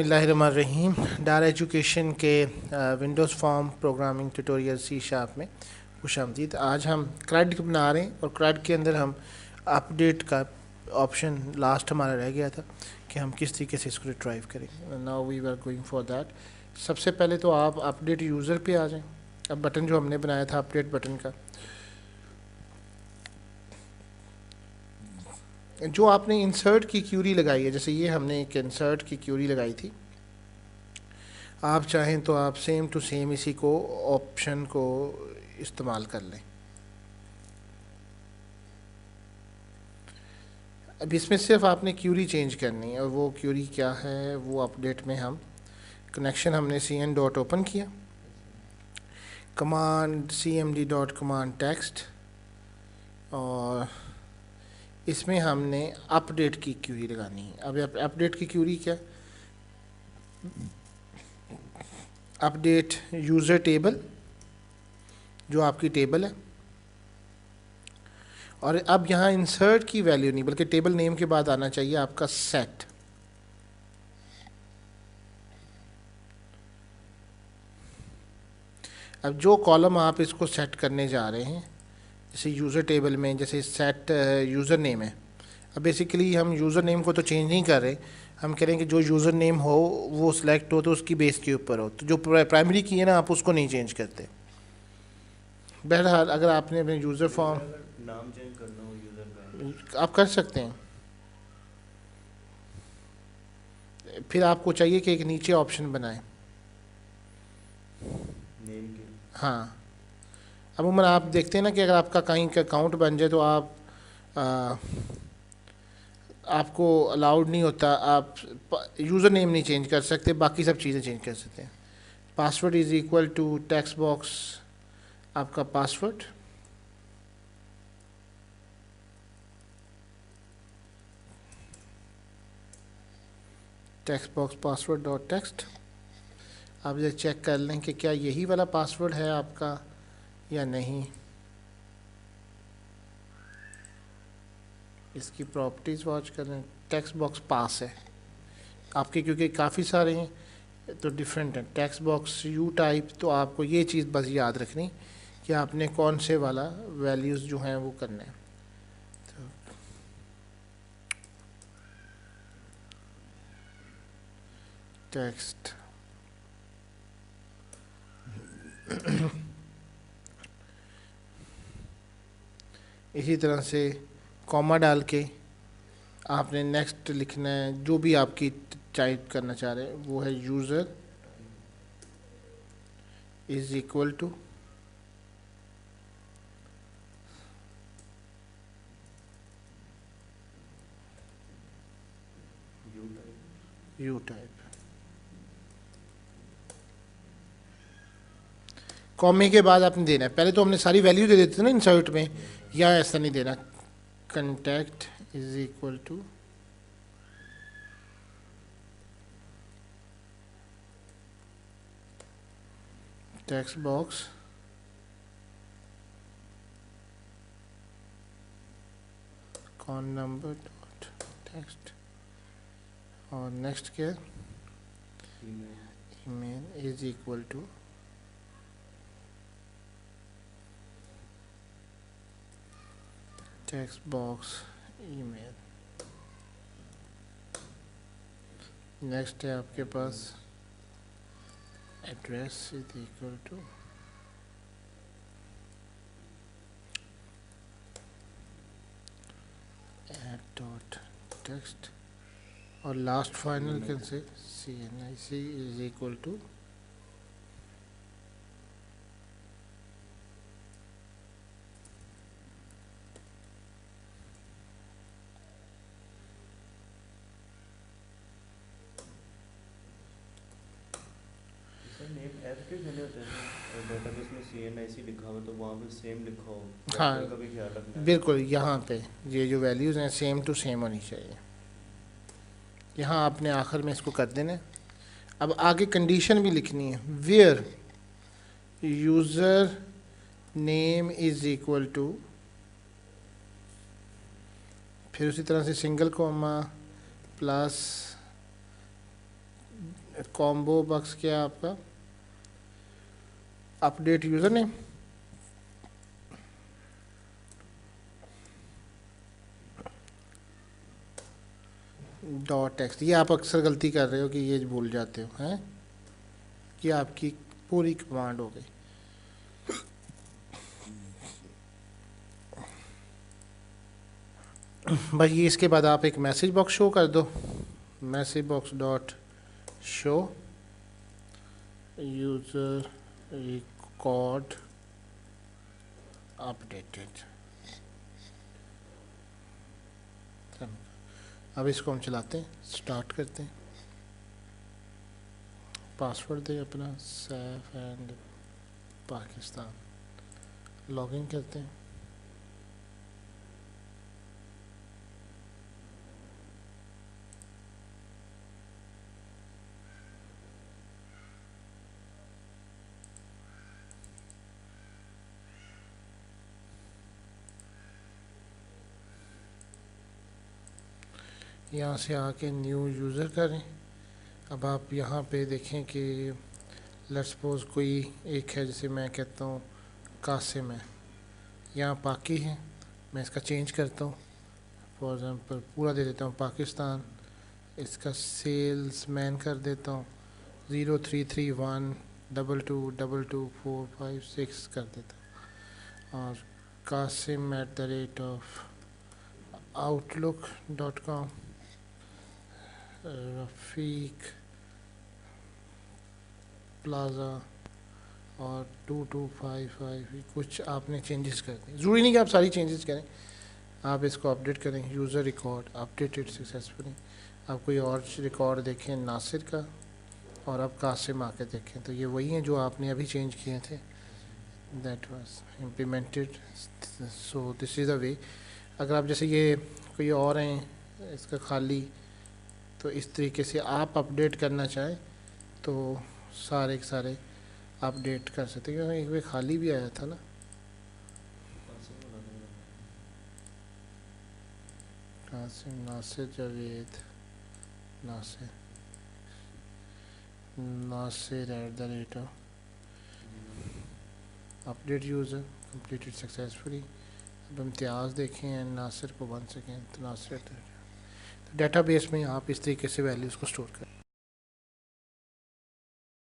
बिस्मिल्लाहिर्रहमानिर्रहीम। डार एजुकेशन के Windows form programming tutorial C sharp में खुशामदीद। आज हम क्रैड बना रहे हैं और क्रैड के अंदर हम अपडेट का ऑप्शन लास्ट हमारा रह गया था कि हम किस तरीके से इसको रिट्राइव करेंगे। Now we are going for that. सबसे पहले तो आप अपडेट यूज़र पे आ जाएं। अब बटन जो हमने बनाया था अपडेट बटन का, जो आपने इंसर्ट की क्यूरी लगाई है, जैसे ये हमने एक इंसर्ट की क्यूरी लगाई थी, आप चाहें तो आप सेम टू सेम इसी को ऑप्शन को इस्तेमाल कर लें। अब इसमें सिर्फ आपने क्यूरी चेंज करनी है, और वो क्यूरी क्या है वो अपडेट में हम कनेक्शन हमने cn डॉट ओपन किया, command cmd dot command text, और इसमें हमने अपडेट की क्यूरी लगानी है। अब अपडेट की क्यूरी क्या, अपडेट यूज़र टेबल जो आपकी टेबल है, और अब यहाँ इंसर्ट की वैल्यू नहीं बल्कि टेबल नेम के बाद आना चाहिए आपका सेट। अब जो कॉलम आप इसको सेट करने जा रहे हैं, जैसे यूज़र टेबल में जैसे सेट यूज़र नेम है, अब बेसिकली हम यूज़र नेम को तो चेंज नहीं कर रहे, हम कह रहे हैं कि जो यूज़र नेम हो वो सिलेक्ट हो तो उसकी बेस के ऊपर हो, तो जो प्राइमरी की है ना आप उसको नहीं चेंज करते। बहरहाल अगर आपने अपने यूज़र फॉर्म नाम चेंज करना हो यूज़र का आप कर सकते हैं, फिर आपको चाहिए कि एक नीचे ऑप्शन बनाएं नेम के। हाँ, अमूमन आप देखते हैं ना कि अगर आपका कहीं का अकाउंट बन जाए तो आप आपको अलाउड नहीं होता, आप यूज़र नेम नहीं चेंज कर सकते, बाकी सब चीज़ें चेंज कर सकते हैं। Password is equal to text box आपका password, text box password dot text. आप ये चेक कर लें कि क्या यही वाला पासवर्ड है आपका या नहीं। इसकी प्रॉपर्टीज़ वॉच करें, टेक्स्ट बॉक्स पास है आपके, क्योंकि काफ़ी सारे हैं तो डिफरेंट हैं। टेक्स्ट बॉक्स यू टाइप, तो आपको ये चीज़ बस याद रखनी कि आपने कौन से वाला वैल्यूज़ जो हैं वो करने हैं। तो टेक्स्ट इसी तरह से कॉमा डाल के आपने नेक्स्ट लिखना है, जो भी आपकी टाइप करना चाह रहे हैं वो है user is equal to you type. Comma के बाद आपने देना है, पहले तो हमने सारी वैल्यू दे देते थे ना इंसर्ट में, या ऐसा नहीं देना। Contact is equal to text box con number dot text, और नेक्स्ट क्या, email is equal to text box email. Next है आपके पास address is equal to ad dot text, और last final can say CNIC is equal to name ऐसे क्यों चले होते हैं? डेटाबेस में CNIC लिखा हुआ तो वहाँ पे सेम लिखा हो, हाँ कैरेक्टर का भी ख्याल रखना है। बिल्कुल, यहाँ पे ये जो वैल्यूज़ हैं सेम टू सेम होनी चाहिए, यहाँ आपने आखिर में इसको कर देना है। अब आगे कंडीशन भी लिखनी है, where user name is equal to, फिर उसी तरह से single comma plus combo box क्या है आपका, update user name, dot text. ये आप अक्सर गलती कर रहे हो कि ये भूल जाते हो हैं, कि आपकी पूरी कमांड हो गई। बस ये इसके बाद आप एक मैसेज बॉक्स शो कर दो, message box dot show user record updated. अब इसको हम चलाते हैं, स्टार्ट करते हैं, पासवर्ड दें अपना सैफ एंड पाकिस्तान, लॉगिन करते हैं। यहाँ से आके न्यू यूज़र करें। अब आप यहाँ पे देखें कि लेट्स सपोज कोई एक है, जैसे मैं कहता हूँ कासिम है, यहाँ पाकि है, मैं इसका चेंज करता हूँ, फॉर एग्ज़ाम्पल पूरा दे देता हूँ पाकिस्तान, इसका सेल्स मैन कर देता हूँ 0331222245 कर देता हूँ, और kasim@outlook.com, रफ़ीक प्लाज़ा और 2255, कुछ आपने चेंजेस कर दी। ज़रूरी नहीं कि आप सारी चेंजेस करें, आप इसको अपडेट करें। User record updated successfully. आप कोई और रिकॉर्ड देखें नासिर का, और अब कासिम आके देखें तो ये वही हैं जो आपने अभी चेंज किए थे, that was implemented. So this is a way. अगर आप जैसे ये कोई और हैं इसका खाली, तो इस तरीके से आप अपडेट करना चाहें तो सारे के सारे अपडेट कर सकते हैं, क्योंकि एक वे खाली भी आया था ना। Qasim, Nasir, Javed, Nasir @ update user completed successfully. अब इम्तियाज़ देखें एंड नासिर को 1 सेकेंड, तो नासिर, तो डेटाबेस में आप इस तरीके से वैल्यूज़ को स्टोर करें।